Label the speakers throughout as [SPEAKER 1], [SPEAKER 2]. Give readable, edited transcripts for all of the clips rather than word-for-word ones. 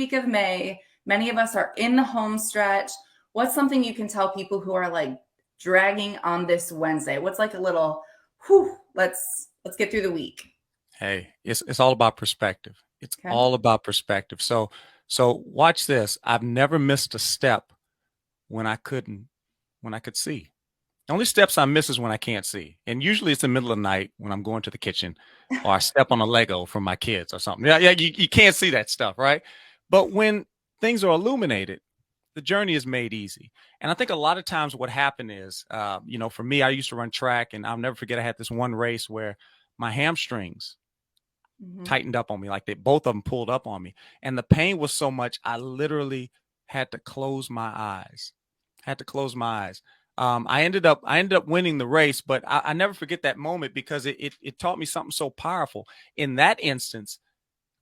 [SPEAKER 1] week of May. Many of us are in the home stretch. What's something you can tell people who are like dragging on this Wednesday? What's like a little, whew, let's get through the week.
[SPEAKER 2] Hey, it's all about perspective. It's
[SPEAKER 1] Okay.
[SPEAKER 2] all about perspective. So watch this. I've never missed a step when I could see. The only steps I miss is when I can't see. And usually it's the middle of the night when I'm going to the kitchen or I step on a Lego from my kids or something. Yeah, you can't see that stuff, right? But when things are illuminated, the journey is made easy. And I think a lot of times what happened is, for me, I used to run track, and I'll never forget I had this one race where my hamstrings
[SPEAKER 1] Mm-hmm.
[SPEAKER 2] tightened up on me, like they both of them pulled up on me. And the pain was so much, I literally had to close my eyes. Had to close my eyes. I ended up winning the race, but I never forget that moment because it taught me something so powerful. In that instance,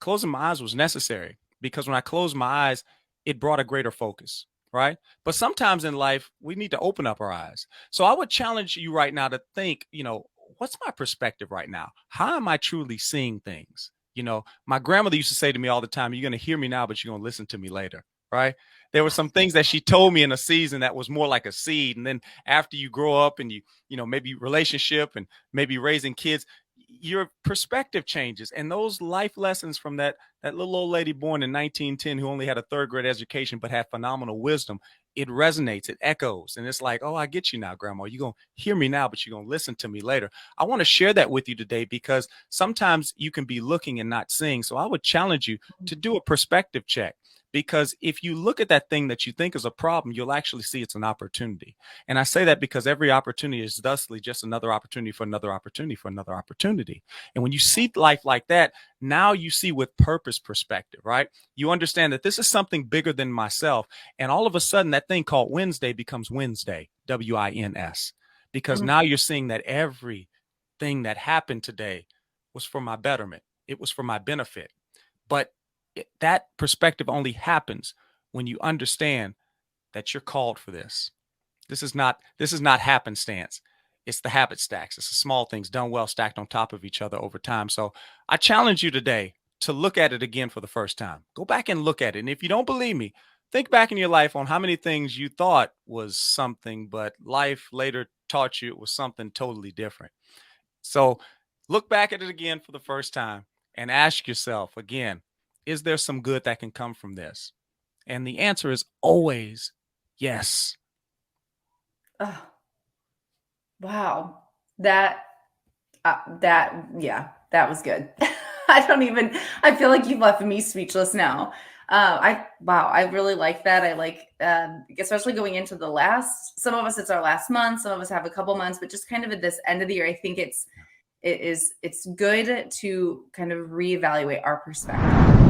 [SPEAKER 2] closing my eyes was necessary because when I closed my eyes, it brought a greater focus, right? But sometimes in life, we need to open up our eyes. So I would challenge you right now to think, what's my perspective right now? How am I truly seeing things? My grandmother used to say to me all the time, you're going to hear me now, but you're going to listen to me later, right? There were some things that she told me in a season that was more like a seed. And then after you grow up and maybe relationship and maybe raising kids, your perspective changes. And those life lessons from that little old lady born in 1910 who only had a third grade education but had phenomenal wisdom, it resonates, it echoes. And it's like, oh, I get you now, Grandma. You're going to hear me now, but you're going to listen to me later. I want to share that with you today because sometimes you can be looking and not seeing. So I would challenge you to do a perspective check. Because if you look at that thing that you think is a problem, you'll actually see it's an opportunity. And I say that because every opportunity is thusly just another opportunity for another opportunity for another opportunity. And when you see life like that, now you see with purpose perspective, right? You understand that this is something bigger than myself. And all of a sudden, that thing called Wednesday becomes Wednesday, WINS, because
[SPEAKER 1] Mm-hmm.
[SPEAKER 2] now you're seeing that everything that happened today was for my betterment. It was for my benefit. But that perspective only happens when you understand that you're called for this. This is not happenstance. It's the habit stacks. It's the small things done well stacked on top of each other over time. So I challenge you today to look at it again for the first time. Go back and look at it. And if you don't believe me, think back in your life on how many things you thought was something, but life later taught you it was something totally different. So look back at it again for the first time and ask yourself again, is there some good that can come from this? And the answer is always yes.
[SPEAKER 1] Oh, wow. Yeah, that was good. I feel like you've left me speechless now. Wow, I really like that. I like, especially going into some of us, it's our last month. Some of us have a couple months, but just kind of at this end of the year, I think it's good to kind of reevaluate our perspective.